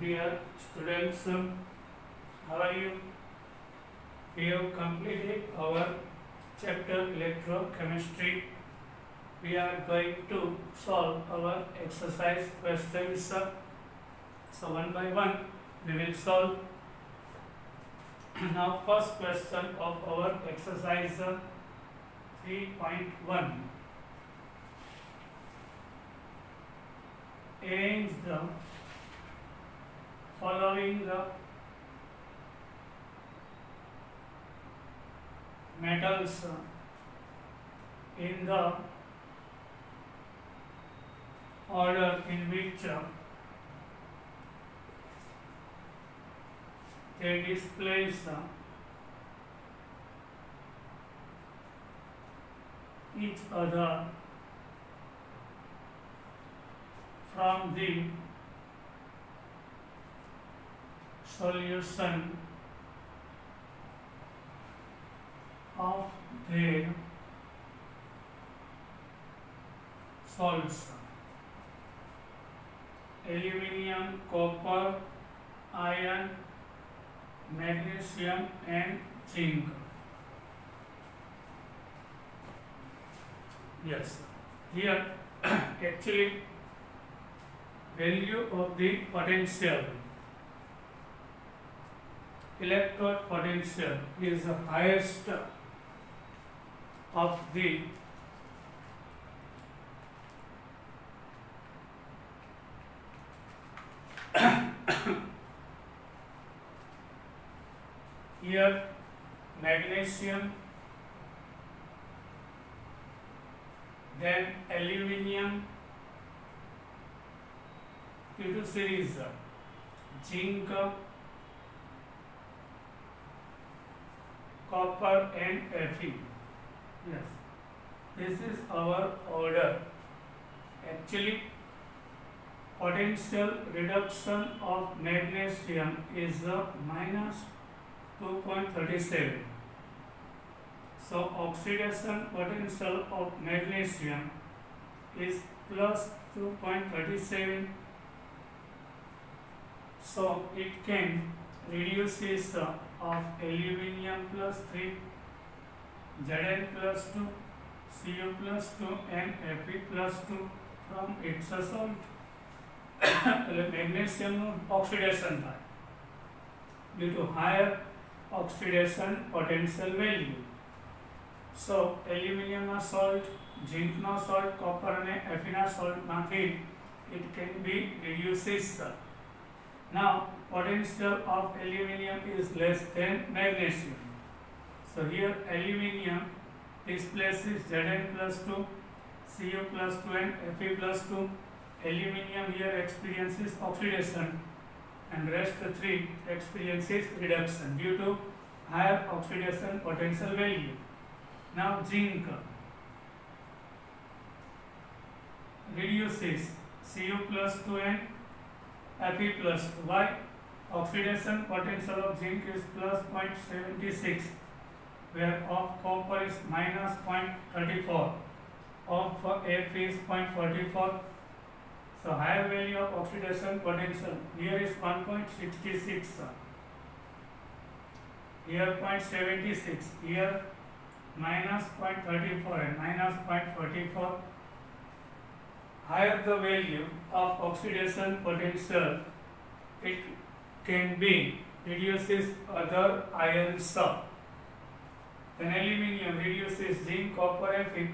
Dear students, how are you? We have completed our chapter electrochemistry. We are going to solve our exercise questions. So one by one we will solve. Now first question of our exercise 3.1. Arrange the following the metals in the order in which they displace each other from the solution of their salts. Aluminium, copper, iron, magnesium and zinc. Yes, here actually value of the potential, electrode potential is the highest of the here magnesium, then aluminium due to series, zinc, copper and Fe. Yes, this is our order. Actually, potential reduction of magnesium is minus 2.37. So oxidation potential of magnesium is plus 2.37. So it can reduces of aluminium plus 3, Zn plus 2, Cu plus 2 and Fe plus 2 from its salt. Magnesium oxidation due to higher oxidation potential value. So aluminium salt, zinc salt, copper and Fe salt માંથી it can be reduces. Now potential of aluminium is less than magnesium. So here aluminium displaces Zn plus 2, Cu plus 2 and Fe plus 2. Aluminium here experiences oxidation and rest 3 experiences reduction due to higher oxidation potential value. Now zinc reduces Cu plus 2 and Fe plus 2. Why? Oxidation potential of zinc is plus 0.76, where of copper is minus 0.34, of Fe is 0.44. So higher value of oxidation potential here is 1.66, here 0.76, here minus 0.34 and minus 0.44. Higher the value of oxidation potential, it can be reduces other ions. Then aluminium reduces zinc, copper, Fe.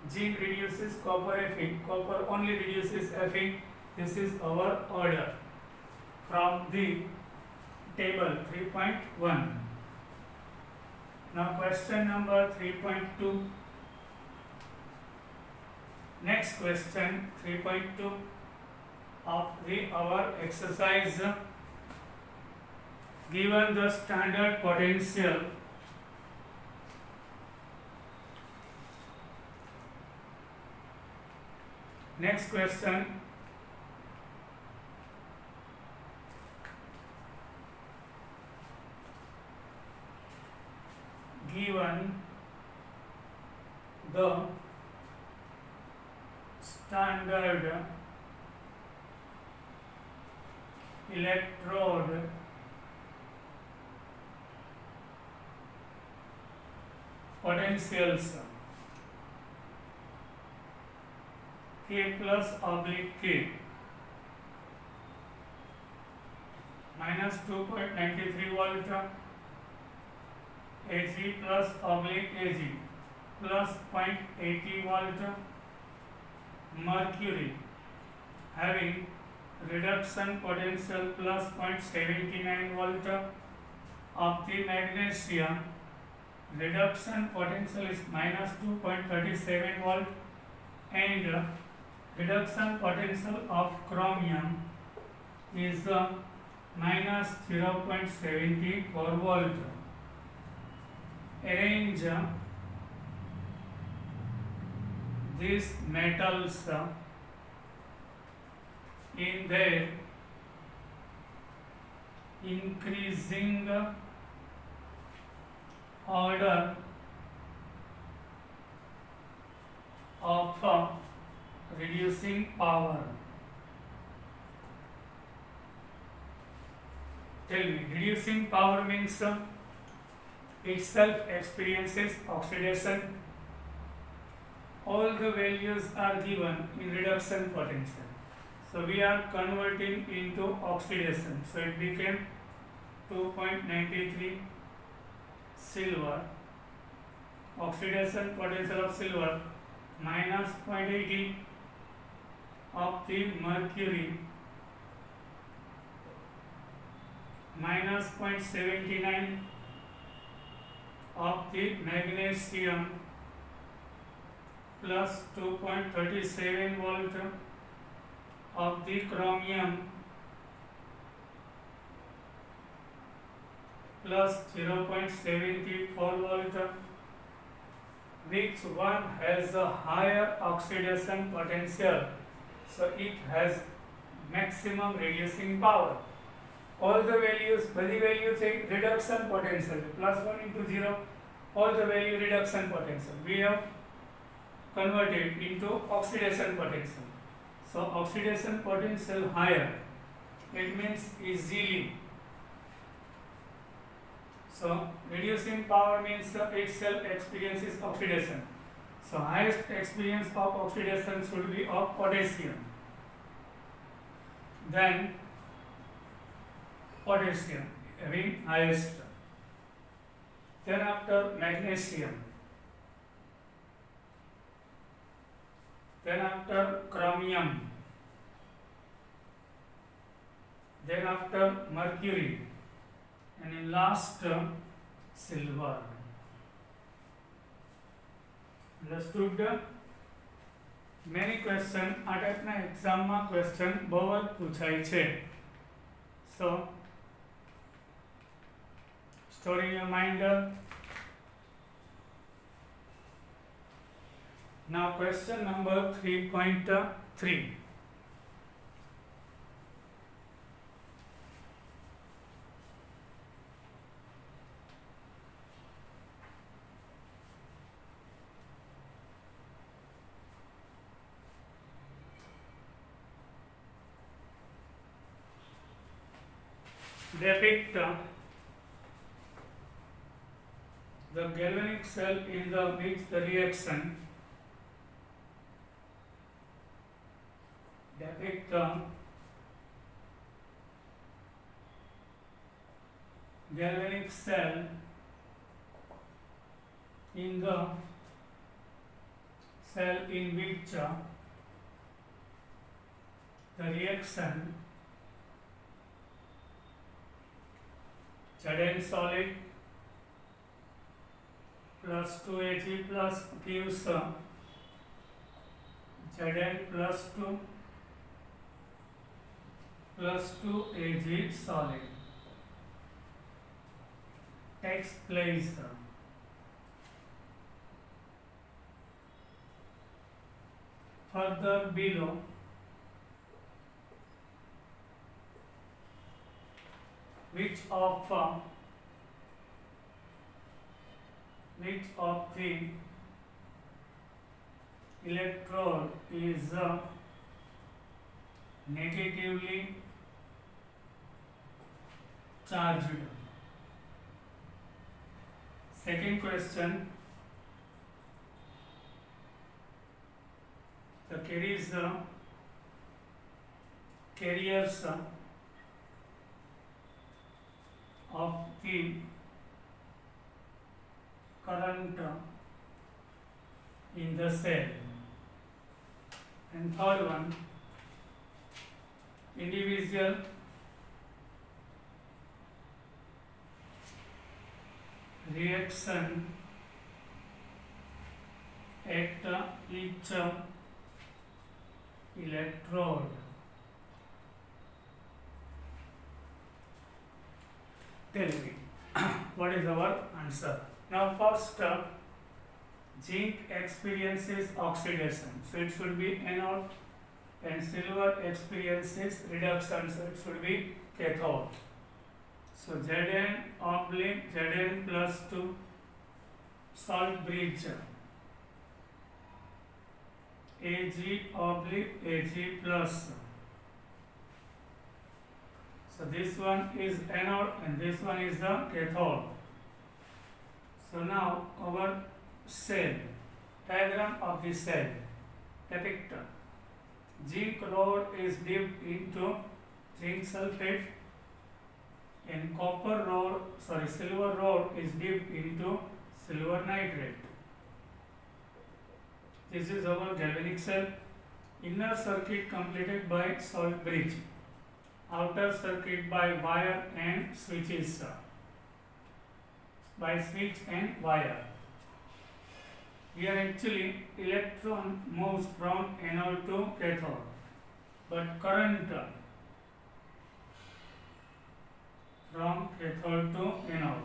Zinc reduces copper, Fe. Copper only reduces Fe. This is our order from the table 3.1. Now question number 3.2. Next question 3.2 of our exercise. Given the standard potential next question, given the standard electrode potentials K plus oblique K minus 2.93 volt AG plus oblique AG plus 0.80 volt mercury having reduction potential plus 0.79 volt of the magnesium. Reduction potential is minus 2.37 volt and reduction potential of chromium is minus 0.74 volt. Arrange these metals in their increasing order of reducing power. Tell me, reducing power means itself experiences oxidation. All the values are given in reduction potential. So we are converting into oxidation. So it became 2.93 silver. Oxidation potential of silver minus 0.80 of the mercury minus 0.79 of the magnesium plus 2.37 volt of the chromium plus 0.74 volt. Which one has a higher oxidation potential? So it has maximum reducing power. All the values, badi values reduction potential plus 1 into 0, all the value reduction potential. We have converted into oxidation potential. So oxidation potential higher, it means easily. So reducing power means itself experiences oxidation. So highest experience of oxidation should be of potassium. Then potassium having highest. Then after magnesium. Then after chromium. Then after mercury. And in last silver. Understood? Many question આ ટાઈપના એક્ઝામમાં question બહુ જ પૂછાય છે. So store in your mind. Now question number 3.3. Depict the galvanic cell in the which the reaction depict the galvanic cell in the cell in which the reaction Zn solid plus 2Ag plus gives Zn plus 2 plus 2Ag solid takes place further below. Which of the electrode is negatively charged. Second question, the carriers of the current in the cell. And third one, individual reaction at each electrode. Tell me what is our answer. Now first, zinc experiences oxidation, so it should be anode, and silver experiences reduction, so it should be cathode. So Zn oblique Zn plus 2 salt bridge, Ag oblique Ag plus. So this one is anode and this one is the cathode. So now our cell, diagram of the cell, depict zinc rod is dipped into zinc sulfate, and silver rod is dipped into silver nitrate. This is our galvanic cell. Inner circuit completed by salt bridge, outer circuit by wire and switches, by switch and wire. Here actually electron moves from anode to cathode, but current from cathode to anode.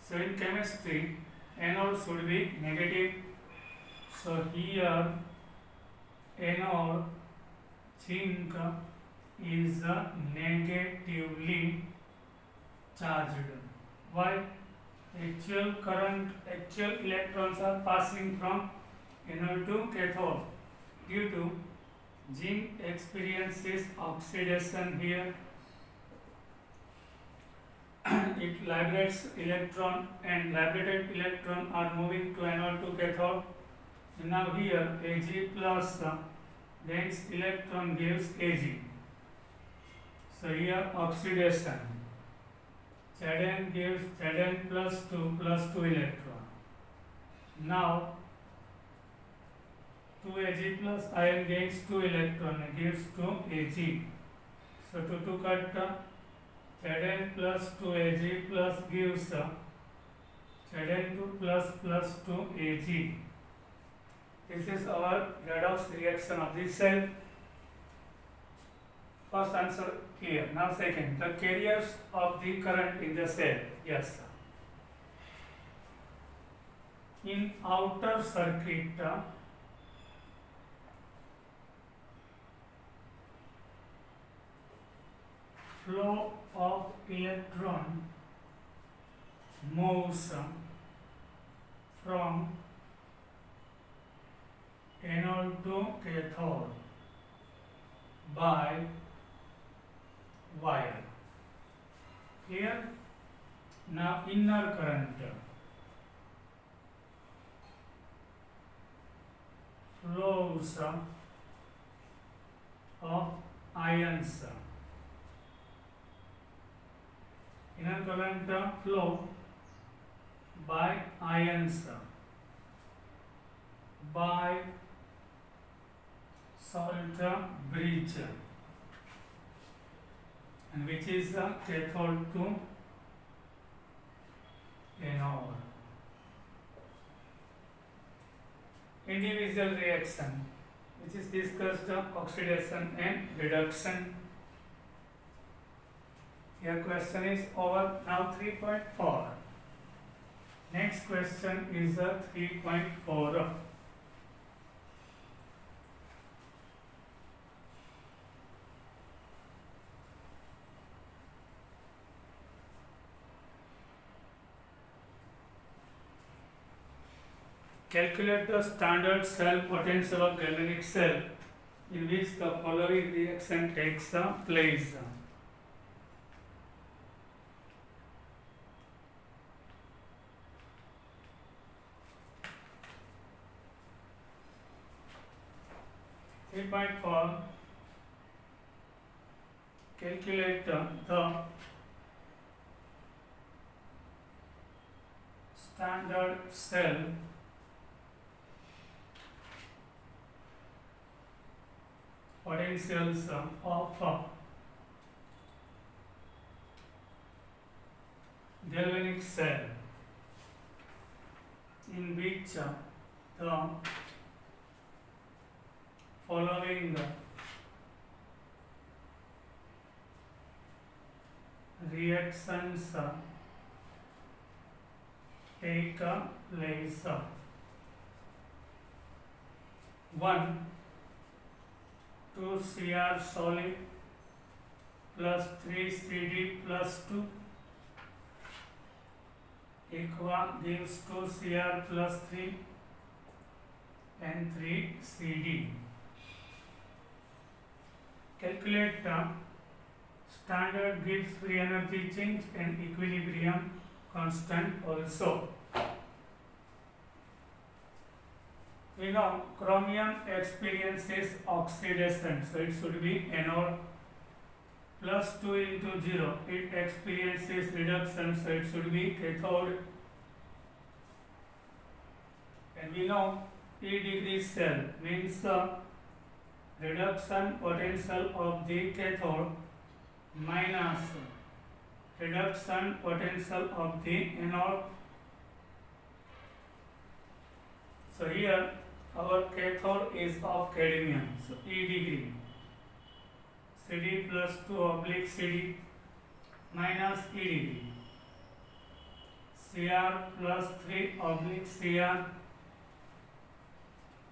So in chemistry, anode should be negative. So here anode zinc is negatively charged. Why? Actual electrons are passing from anode to cathode. Due to zinc experiences oxidation here, it liberates electron, and liberated electron are moving to anode to cathode. And now here Ag plus dense electron gives Ag. So here oxidation, Zn gives Zn plus 2 electron. Now 2 Ag plus ion gains 2 electron and gives 2 Ag. So to cut Zn plus 2 Ag plus gives Zn2 plus 2 Ag. This is our redox reaction of this cell. First answer clear. Now second, the carriers of the current in the cell. Yes. In outer circuit, flow of electron moves from anode to cathode by wire. Clear? Now inner current flows of ions. Inner current flow by ions by salt bridge, and which is the cathode to anode. Individual reaction, which is discussed, oxidation and reduction. Your question is over. Now 3.4. Next question is 3.4. Calculate the standard cell potential of galvanic cell in which the following reaction takes place. 3.4 calculate the standard cell potentials of galvanic cell in which the following reactions take place. 1. 2 Cr solid plus 3 Cd plus 2 aqua gives 2 Cr plus 3 and 3 Cd. Calculate standard Gibbs free energy change and equilibrium constant also. We know chromium experiences oxidation, so it should be anode. Plus 2 into 0, it experiences reduction, so it should be cathode. And we know E degree cell means reduction potential of the cathode minus reduction potential of the anode. So here our cathode is of cadmium, so E degree. Cd plus 2 oblique Cd minus E degree. Cr plus 3 oblique Cr.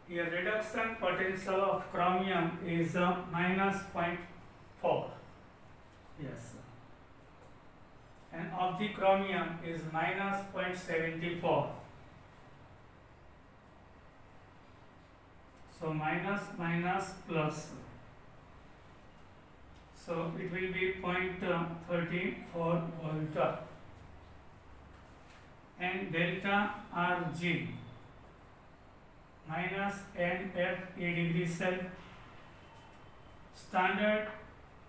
Here reduction potential of chromium is minus 0.4. Yes. And of the chromium is minus 0.74. So minus minus plus. So it will be 0.34 volt. And delta Rg minus NF E degree cell. Standard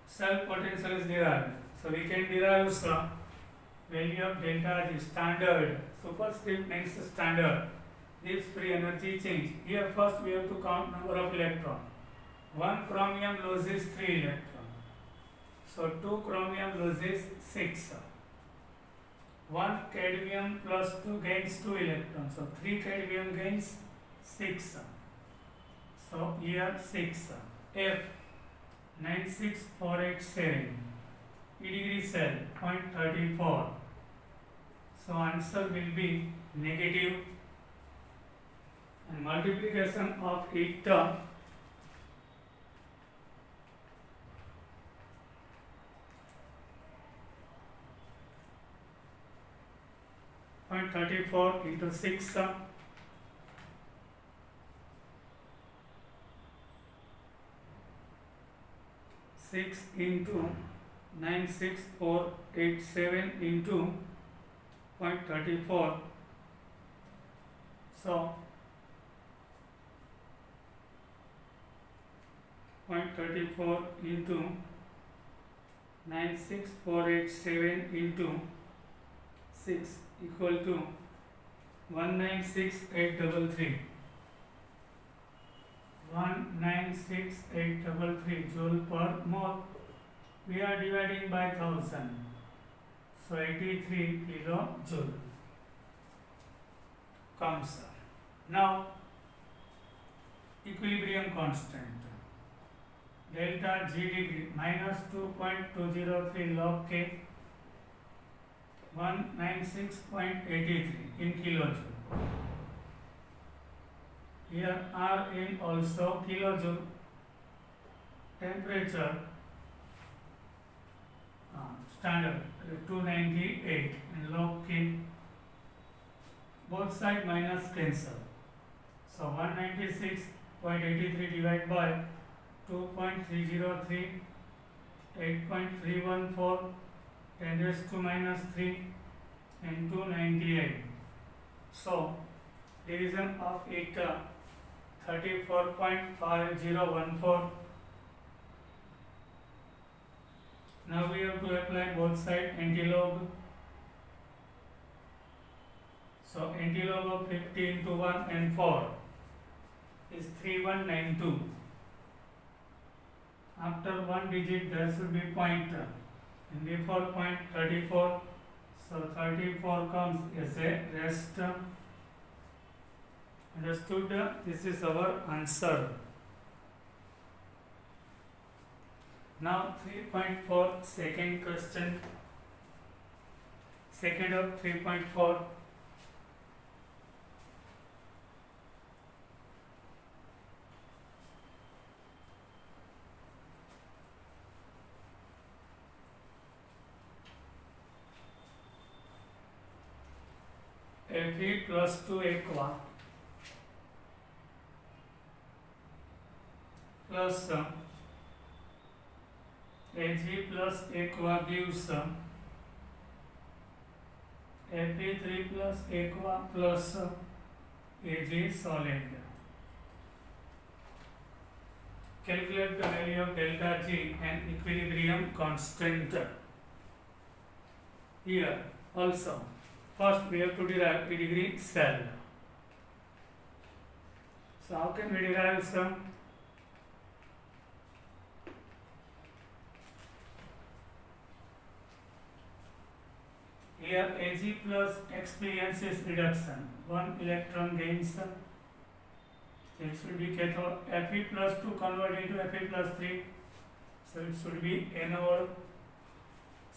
cell potential is derived. So we can derive some value of delta G. Standard. Superscript means standard. Gives free energy change. Here first we have to count number of electrons. 1 chromium loses 3 electrons. So 2 chromium loses 6. 1 cadmium plus 2 gains 2 electrons. So 3 cadmium gains 6. So here 6. F 96487. E degree cell 0.34. So answer will be negative, and multiplication of it 0.34 into 6 6 into 96487 into 0.34. So 0.34 into 96487 into 6 equal to 196833. 196833 joule per mole. We are dividing by 1000. So 83 kilojoule comes. Now equilibrium constant. Delta G degree minus 2.203 log K 196.83 in kilojoule. Here R in also kilojoule. Temperature standard 298 and log K. Both side minus cancel. So 196.83 divided by 2.303, 8.314, 10 raised to minus 3 and 298. So division of it 34.5014. Now we have to apply both side antilog. So antilog of 50 into 1 and 4 is 3192. After one digit there should be pointer, and before point 34, so 34 comes as a rest term. Understood? This is our answer. Now 3.4 second question. Second of 3.4. Fe plus 2 aqua plus Ag plus aqua gives Fe3 plus aqua plus Ag solid. Calculate the value of delta G and equilibrium constant. Here also, first we have to derive pedigree cell. So how can we derive some? Here Ag plus experiences reduction. 1 electron gains. It should be cathode. Fe plus 2 convert into Fe plus 3. So it should be anode.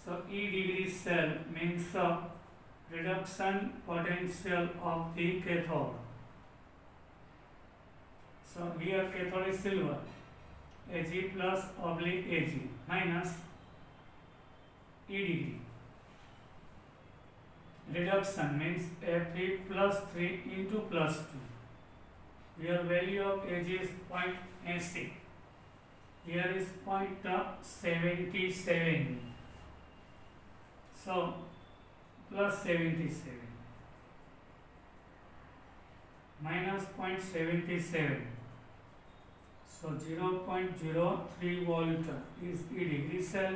So E degree cell means reduction potential of the cathode. So here cathode is silver. Ag plus oblique Ag minus E degree. Reduction means Fe plus 3 into plus 2. Here value of Ag is 0.80. Here is 0.77. So plus 77 minus 0.77. So 0.03 volt is E degree cell.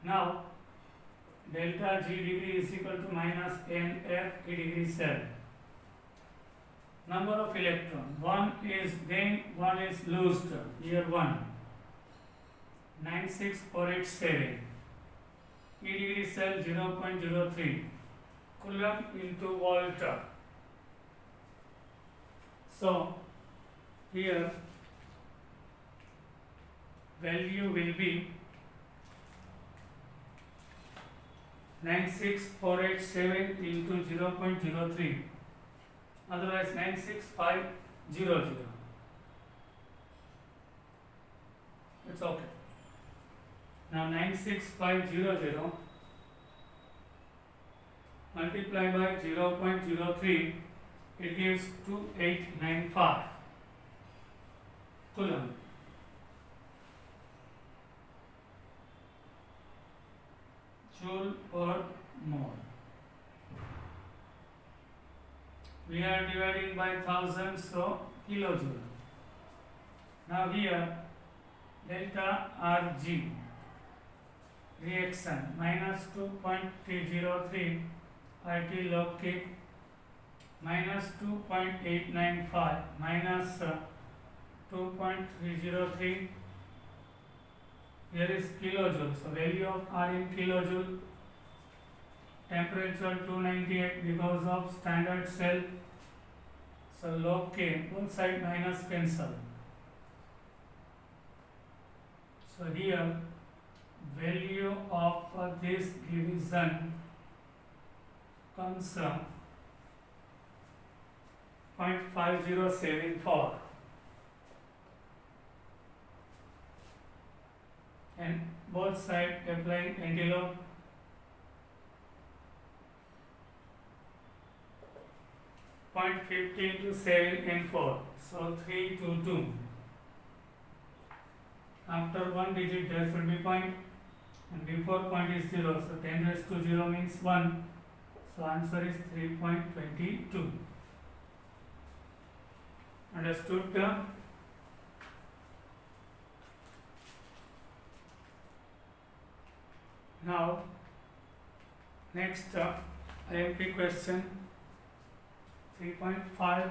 Now delta G degree is equal to minus NF E degree cell. Number of electron, one is gained, one is lost. Here 1, 96487. E degree cell 0.03 coulomb into volt. So here value will be 96487 into 0.03, otherwise 96500. It's okay. Now 96500 multiplied by 0.03, it gives 2895 coulomb. Joule per mole. We are dividing by 1000, so kilojoule. Now here delta Rg reaction minus 2.303 RT log K minus 2.895 minus 2.303. Here is kilojoule, so value of R in kilojoule. Temperature 298 because of standard cell. So log K, both side minus cancel. So here value of this division comes 0.5074. And both sides applying antilog. Point 15 to 7 and 4, so 3 to 2. After one digit there should be point, and before point is 0, so 10 raised to 0 means 1, so answer is 3.22. Understood? Now, next IMP question 3.5.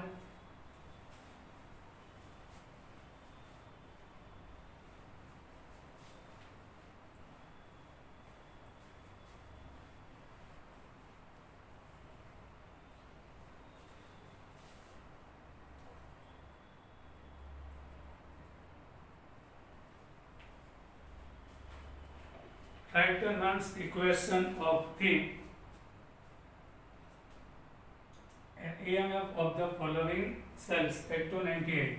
Write the Nernst equation of the EMF of the following cells at 298.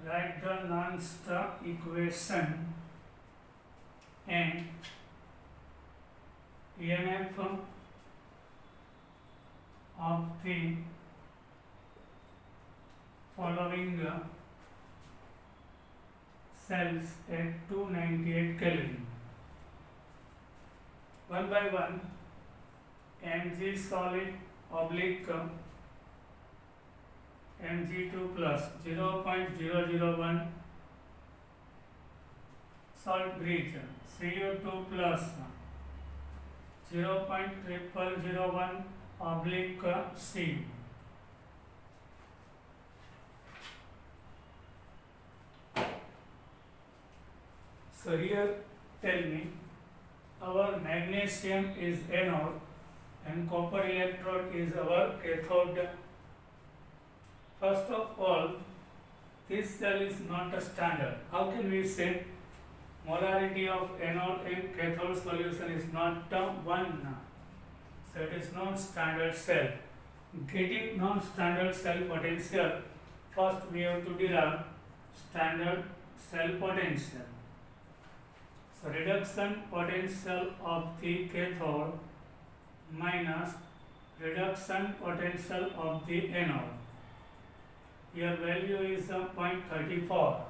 Write the Nernst equation and EMF of the following cells at 298 Kelvin. One by one, Mg solid oblique Mg2 plus 0.001 salt bridge Cu2 plus 0.0001 oblique C. So here tell me, our magnesium is anode and copper electrode is our cathode. First of all, this cell is not a standard. How can we say molarity of anode and cathode solution is not one? So it is non-standard cell. Getting non-standard cell potential, first we have to derive standard cell potential. So reduction potential of the cathode minus reduction potential of the anode. Here value is 0.34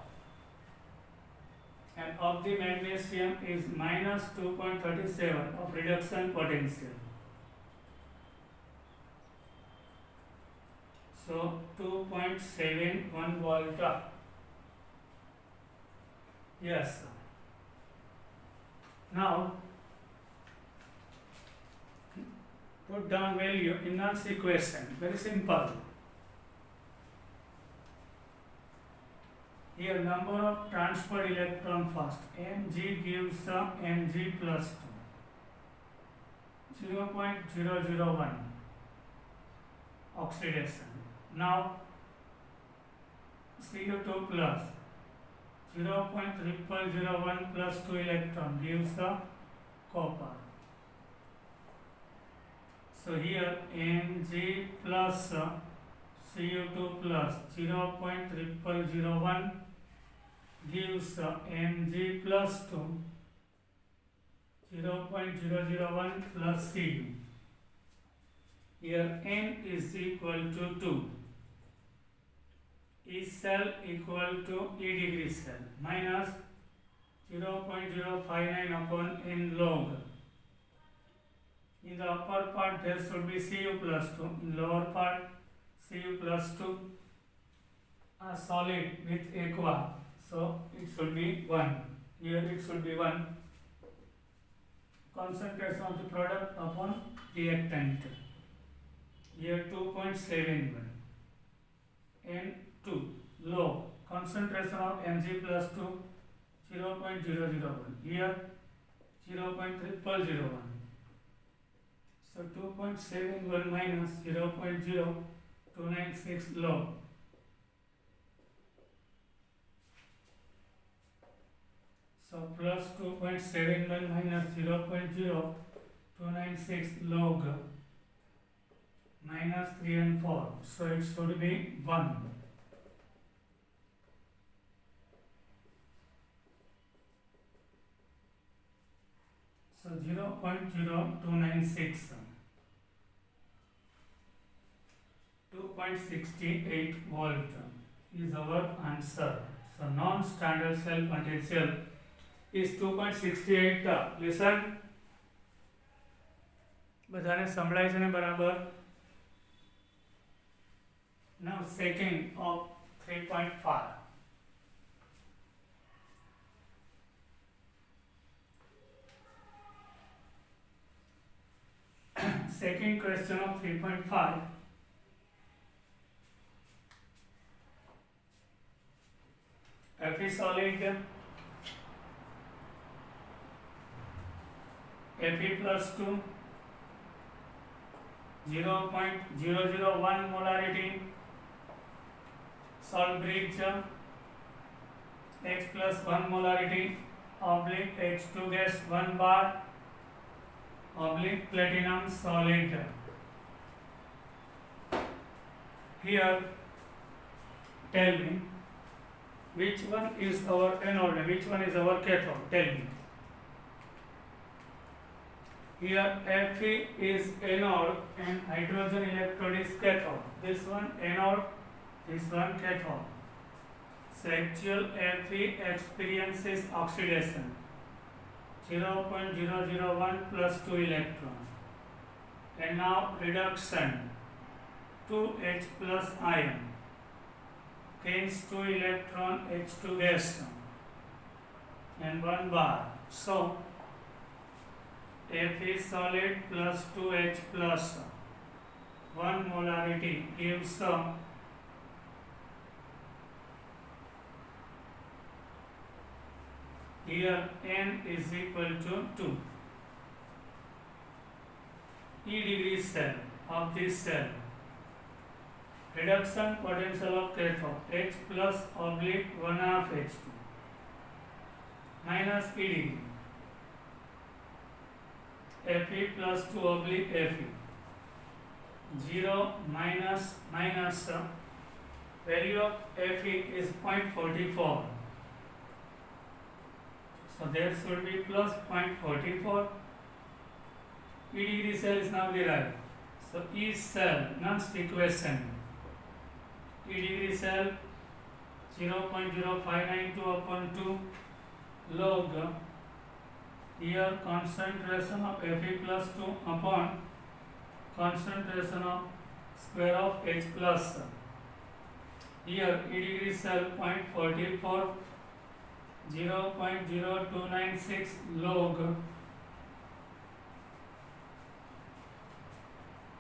and of the magnesium is minus 2.37 of reduction potential. So 2.71 volt. Yes. Now put down value in Nernst equation. Very simple. Here number of transferred electron first. Mg gives Mg plus 2. 0.001 oxidation. Now Cu2 plus 0.0001 plus 2 electron gives the copper. So here Mg plus Cu2 plus 0.0001 gives Mg plus 2 0.001 plus Cu. Here N is equal to 2. E cell equal to E degree cell minus 0.059 upon N log. In the upper part there should be Cu plus 2. In lower part Cu plus 2 are solid with aqua. So it should be 1. Here it should be 1. Concentration of the product upon reactant. Here 2.71. N2 low. Concentration of Mg plus 2 0.001. Here 0.0001. So 2.71 minus 0.0296 log. So plus 2.71 minus 0.0296 log minus 3 and 4. So it should be 1. So 0.0296. 2.68 volt is our answer. So non-standard cell potential is 2.68. Listen, બધાને સંભળાય છે ને બરાબર? Now second of 3.5. Second question of 3.5. Fe solid Fe plus 2 0.001 molarity salt bridge H plus 1 molarity oblique H2 gas 1 bar oblique platinum solid. Here tell me which one is our anode and which one is our cathode. Tell me. Here Fe is anode and hydrogen electrode is cathode. This one anode, this one cathode. So actual Fe experiences oxidation 0.001 plus 2 electron. And now reduction 2H plus ion gains 2 electron H2 gas and 1 bar. So Fe solid plus 2H plus 1 molarity gives here N is equal to 2. E degree cell of this cell. Reduction potential of cathode H plus oblique 1 half H2 minus E degree. Fe plus 2 oblique Fe 0 minus value of Fe is 0.44, so there should be plus 0.44. E degree cell is now derived, so E cell Nernst equation E degree cell 0.0592 upon 2 log here concentration of Fe plus 2 upon concentration of square of H plus. Here E degree cell 0.44 0.0296 log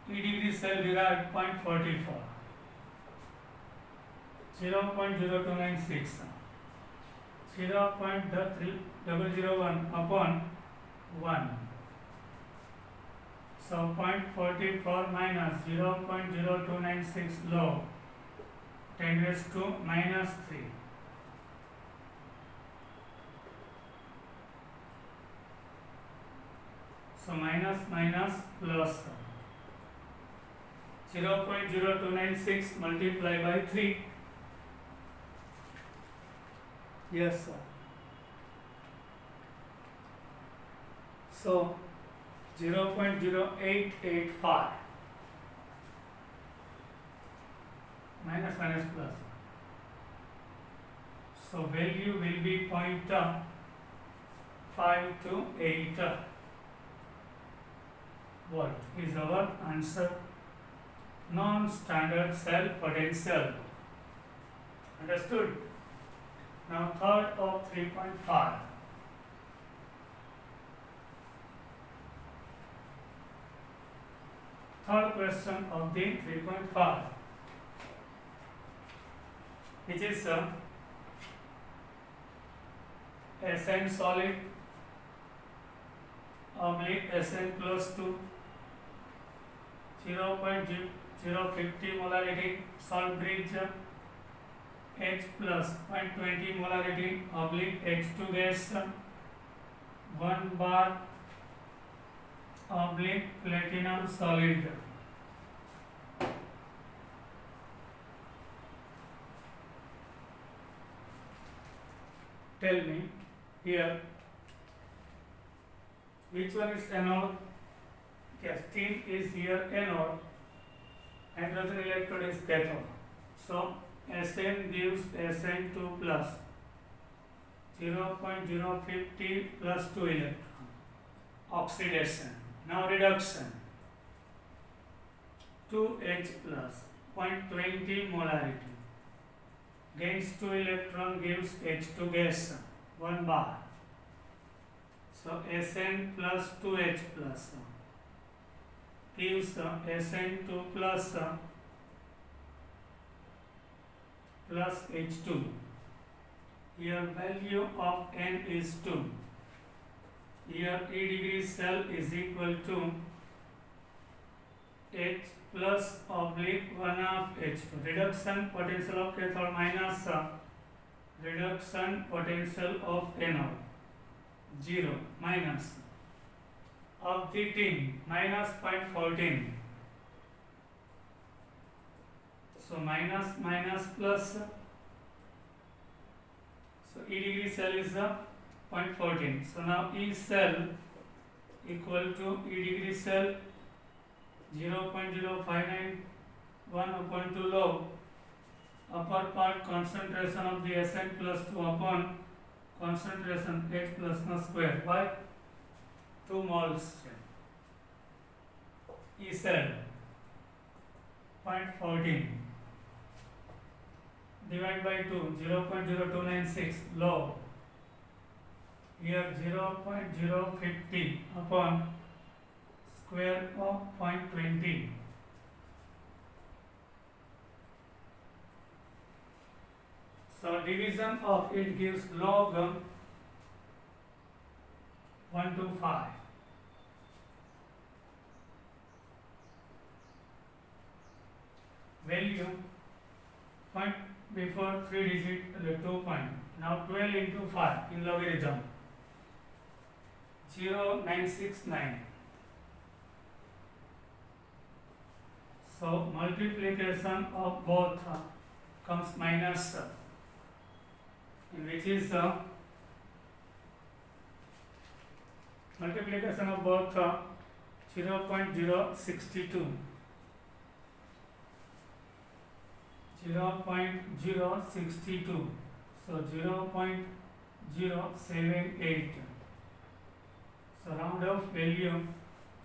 E degree cell derived 0.44 0.0296 0.3001 upon 1. So 0.44 minus 0.0296 log 10 raised to minus 3. So minus plus 0.0296 multiplied by 3. Yes, sir. So 0.0885 minus plus. So value will be 0.528 volt is our answer. Non-standard cell potential. Understood? Now third of 3.5. Third question of the 3.5, which is Sn solid oblique Sn plus 2 0.050 molarity salt bridge H plus 0.20 molarity oblique H2 gas 1 bar oblique platinum solid. Tell me here which one is anode? Yes, tin is here anode, hydrogen electrode is cathode. So Sn gives Sn2 plus 0.050 plus 2 electron. Oxidation. Now reduction. 2H plus 0.20 molarity. Gains 2 electron, gives H2 gas 1 bar. So Sn plus 2H plus gives Sn2 plus H2. Here value of N is 2. Here E degree cell is equal to H plus oblique 1 of H2. Reduction potential of cathode minus reduction potential of anode 0 minus of the tin minus 0.14. So minus plus. So E degree cell is 0.14. So now E cell equal to E degree cell 0.0591 upon 2 log upper part concentration of the Sn plus 2 upon concentration H plus no square by 2 moles. E cell 0.14 divided by 2 0.0296 log. Here 0.050 upon square of 0.20. So division of it gives log 125. Value point before 3 digit 2 point. Now 12 into 5 in logarithm 0.969. So multiplication of both comes minus, in which is multiplication of both 0.062. 0.062, so 0.078. So round off value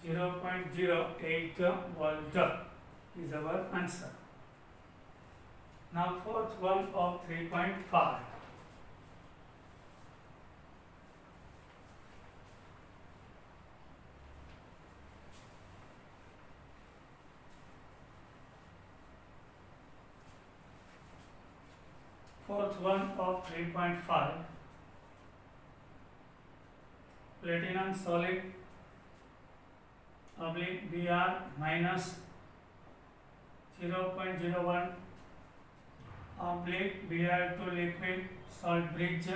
0.08 volt is our answer. Now fourth one of 3.5. Fourth one of 3.5. Platinum solid oblique Br minus 0.01 oblique Br2 liquid salt bridge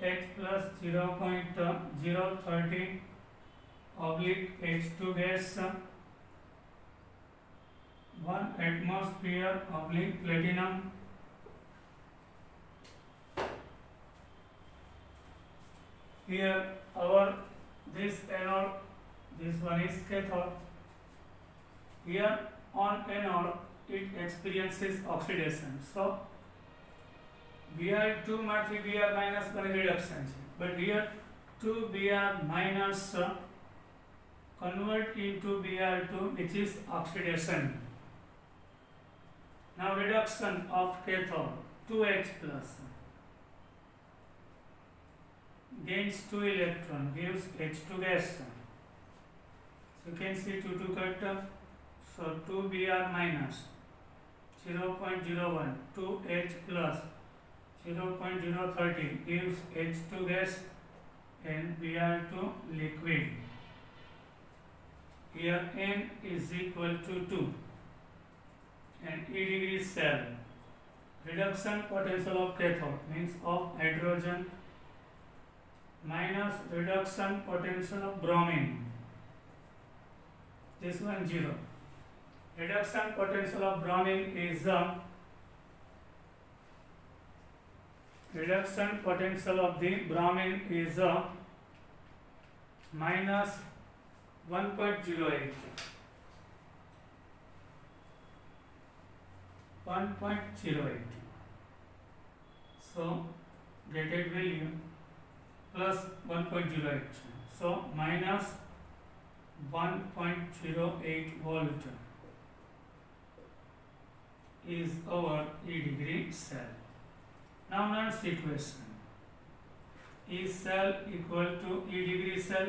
H plus 0.030 oblique H2 gas 1 atmosphere oblique platinum. Here our this anode, this one is cathode. Here on anode it experiences oxidation. So Br2 માંથી Br minus બને reduction છે. But here 2 Br minus convert into Br2, which is oxidation. Now reduction of cathode 2H plus gains 2 electron, gives H2 gas. So you can see 2 to cut. So 2 Br minus 0.01 2H plus 0.030 gives H2 gas and Br2 liquid. Here N is equal to 2 and E degree cell. Reduction potential of cathode means of hydrogen minus reduction potential of bromine. This one 0. Reduction potential of bromine is reduction potential of the bromine is minus 1.08. 1.08. So gated value plus 1.08. So minus 1.08 volt is our E degree cell. Now next equation. E cell equal to E degree cell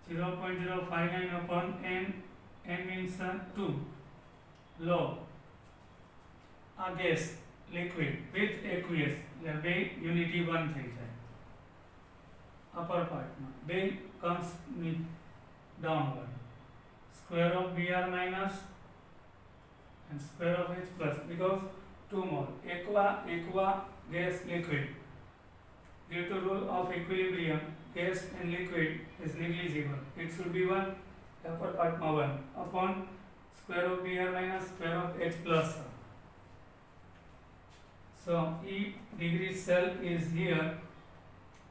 0.059 upon n. N means 2. Log a gas liquid with aqueous या બે unity 1 થઈ જાય upper part માં બે comes downward square of Br minus and square of H plus because 2 more aqua gas liquid due to rule of equilibrium gas and liquid is negligible. It should be 1 upper part માં 1 upon square of Br minus square of H plus. So E degree cell is here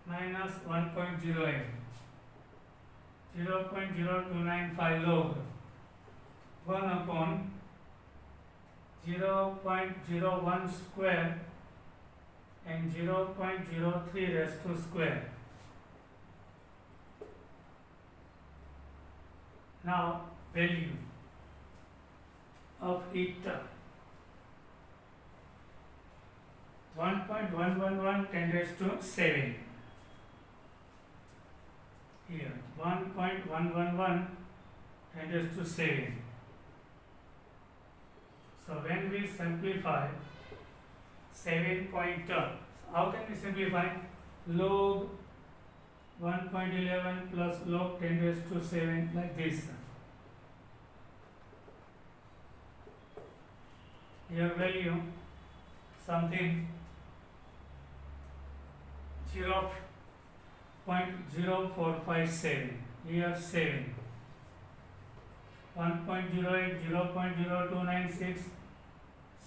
minus 1.08 0.0295 log 1 upon 0.01 square and 0.03 raised to square. Now value of eta 1.111 10 raised to 7. Here 1.111 10 raised to 7. So when we simplify 7 pointer, how can we simplify? Log 1.11 plus log 10 raised to 7 like this. Here value something 0.0457, here 7, 1.08, 0.0296,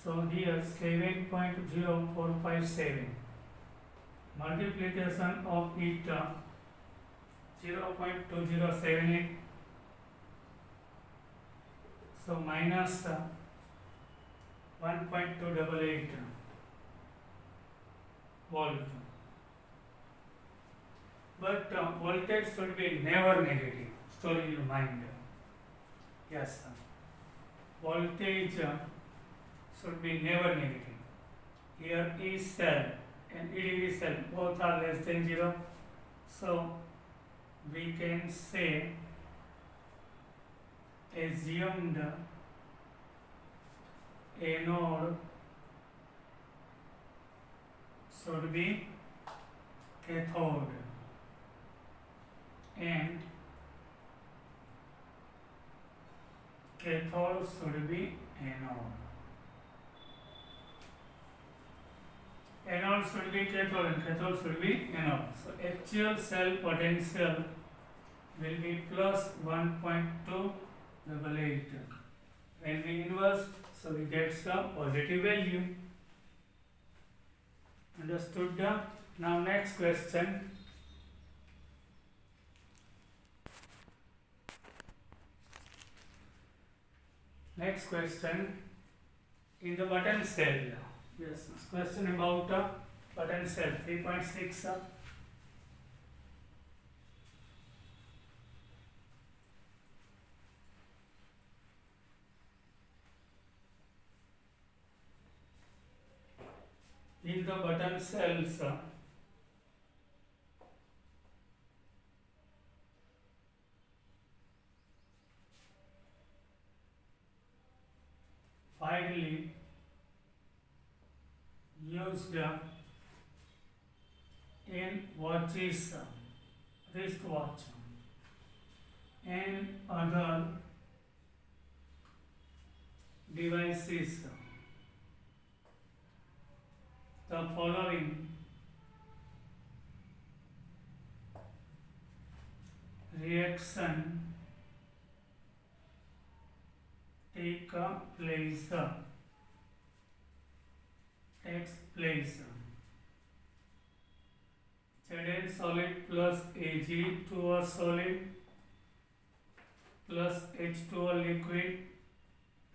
so here 7.0457, multiplication of eta 0.2078, so minus 1.288 volt. But voltage should be never negative. Store in your mind. Yes, voltage should be never negative. Here E cell and E degree cell both are less than 0. So we can say assumed anode should be cathode and cathode should be anode. Anode should be cathode and cathode should be anode. So actual cell potential will be plus 1.288. When we inverse, so we get some positive value. Understood? Now next question. Next question, in the button cell. Yes, question about button cell 3.6. In the button cells, widely used in watches, wristwatch, and other devices. The following reaction takes place. Zn solid plus Ag to a solid plus H2O liquid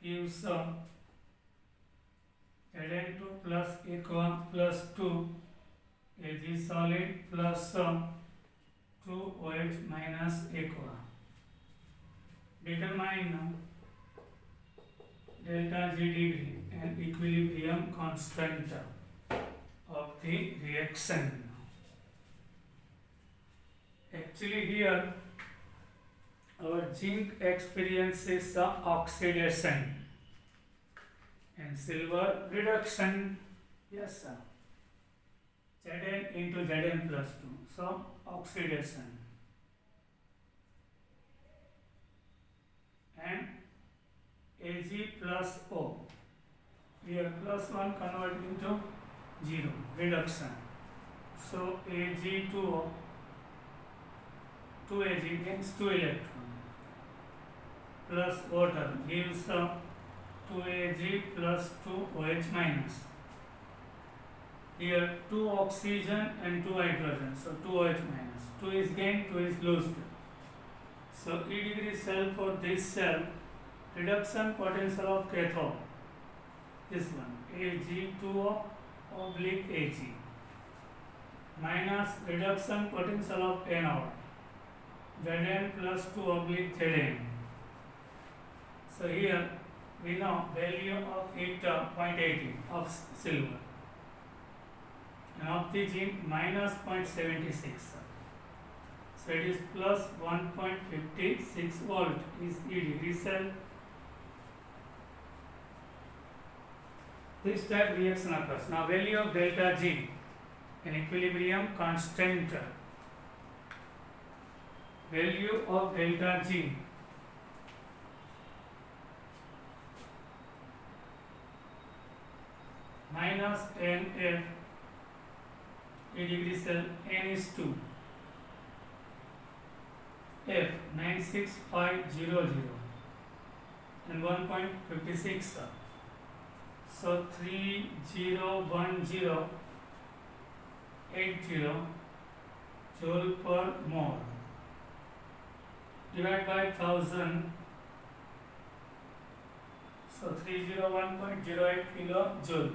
gives Zn2 plus aqua plus 2 Ag solid plus 2OH minus aqua. Determine delta G degree and equilibrium constant of the reaction. Actually here our zinc experiences oxidation and silver reduction. Yes sir. Zn into Zn plus 2. So oxidation. And Ag plus O. Here plus 1 convert into 0. Reduction. So Ag2O. 2 Ag means 2 electron plus water gives 2 Ag plus 2 OH minus. Here 2 oxygen and 2 hydrogen, so 2 OH minus. 2 is gained, 2 is lost. So E degree cell for this cell, reduction potential of cathode, this one Ag2O oblique Ag minus reduction potential of anode Zn plus 2 oblique Zn. So here we know value of it 0.80 of silver and of the zinc minus 0.76. So it is plus 1.56 volt is E degree cell. This type reaction occurs. Now value of delta G in equilibrium constant. Value of delta G minus NF E degree cell N is 2 F 96500 and 1.56. So 301080 joule per mole divided by 1000. So 301.08 kilojoule.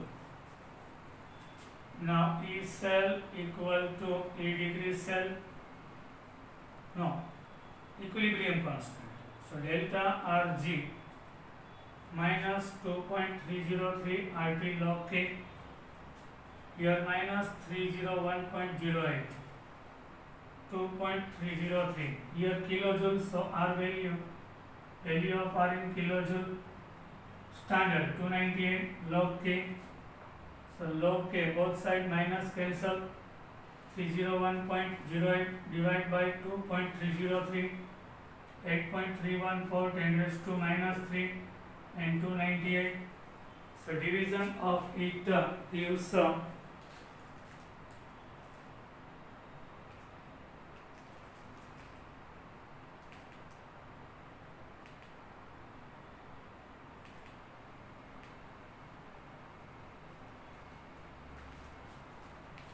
Now E cell equal to E degree cell. No, equilibrium constant. So delta Rg minus 2.303 RT log K. Here minus 301.08. 2.303. Here kilojoules, so R value of R in kilojoule standard 298 log K. So log K both side minus cancel. 301.08 divided by 2.303, 8.314 10 raised to minus 3 and 298. So division of it gives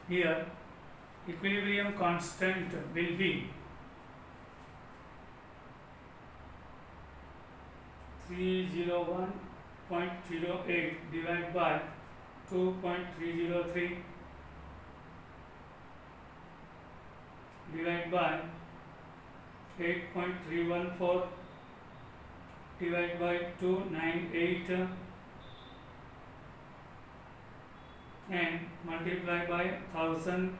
here equilibrium constant will be 301.08 divided by 2.303 divided by 8.314 divided by 298 and multiply by 1000.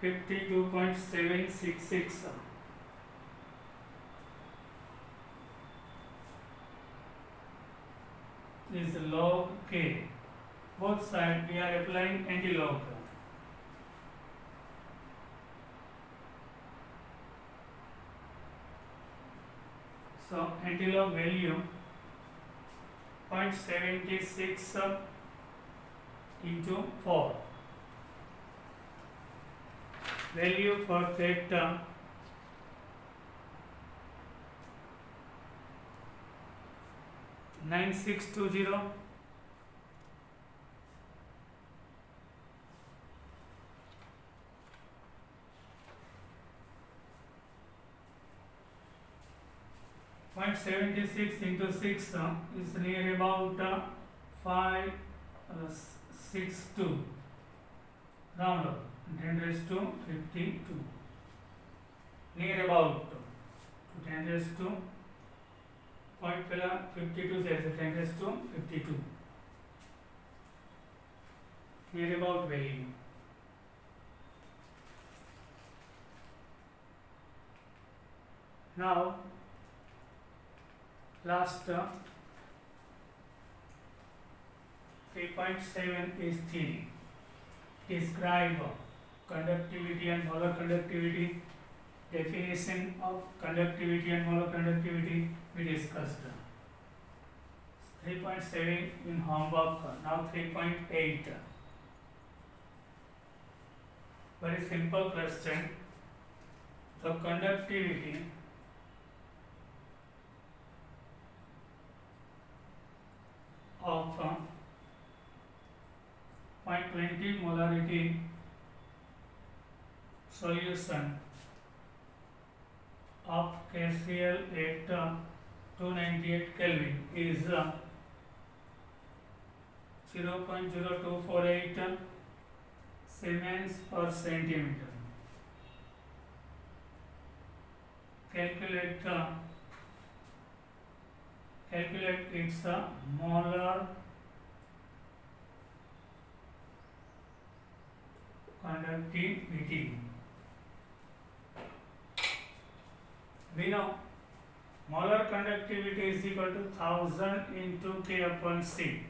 52.766 is log K. Both sides we are applying anti-log. So anti-log value 0.76 into 4. Value for that term 9620. Point 76 into 6 is near about 562 round up 10 raised to 52 near about 10 raised to point पहला 52 से 10 raised to 52 near about value. Now last 3.7 is theory. Describe conductivity and molar conductivity. Definition of conductivity and molar conductivity we discussed. 3.7 in homework. Now 3.8. Very simple question. The conductivity of 0.20 molarity solution of KCl at 298 Kelvin is 0.0248 Siemens per centimeter. Calculate its molar conductivity. We know molar conductivity is equal to 1000 into K upon C.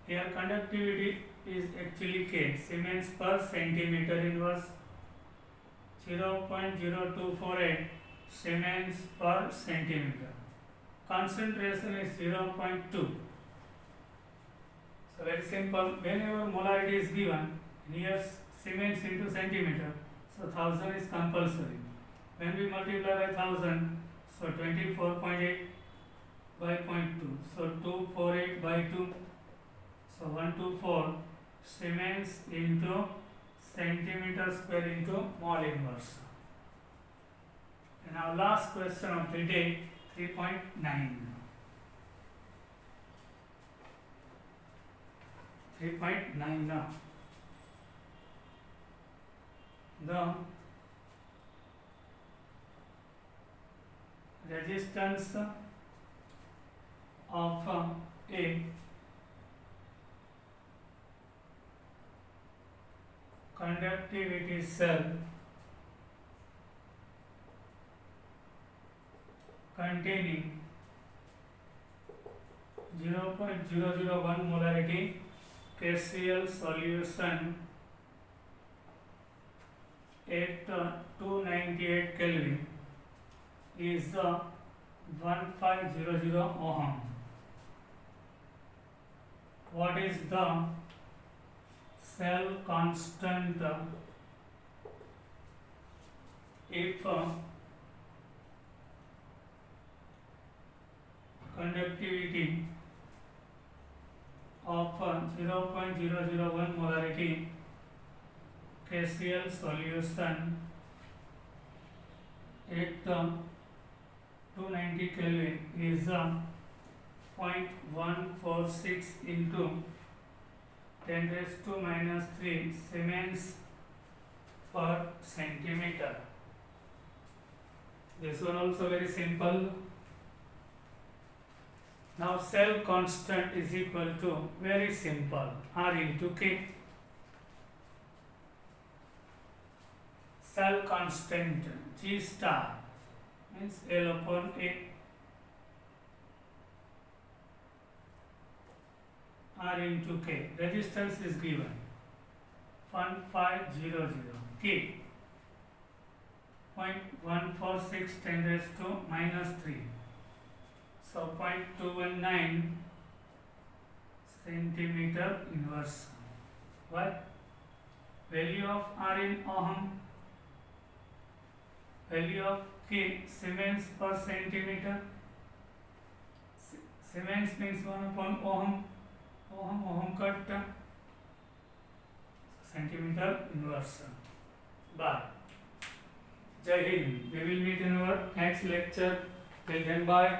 Here conductivity is actually K, Siemens per centimeter inverse. 0.0248 Siemens per centimeter. Concentration is 0.2. So very simple. Whenever molarity is given, here Siemens into centimeter, so 1000 is compulsory. When we multiply by 1000, so 24.8 by 0.2, so 248 by 2, so 124 Siemens into centimeter square into mole inverse. And our last question of the day, 3.9. 3.9 now. The resistance of a conductivity cell containing 0.001 molarity KCl solution at 298 Kelvin is 1500 ohm. What is the cell constant if conductivity of 0.001 molarity KCl solution at 290 Kelvin is 0.146 into 10 raised to minus 3 Siemens per centimeter. This one also very simple. Now cell constant is equal to, very simple, R into K. Cell constant G star means L upon A. R into K. Resistance is given 1500 K 0.146 10 raised to minus 3. So 0.219 centimeter inverse. What? Value of R in ohm. Value of K Siemens per centimeter. Siemens means 1 upon ohm. Ohm cut centimeter inverse. Bye. Jai Hind. We will meet in our next lecture. Till then, bye.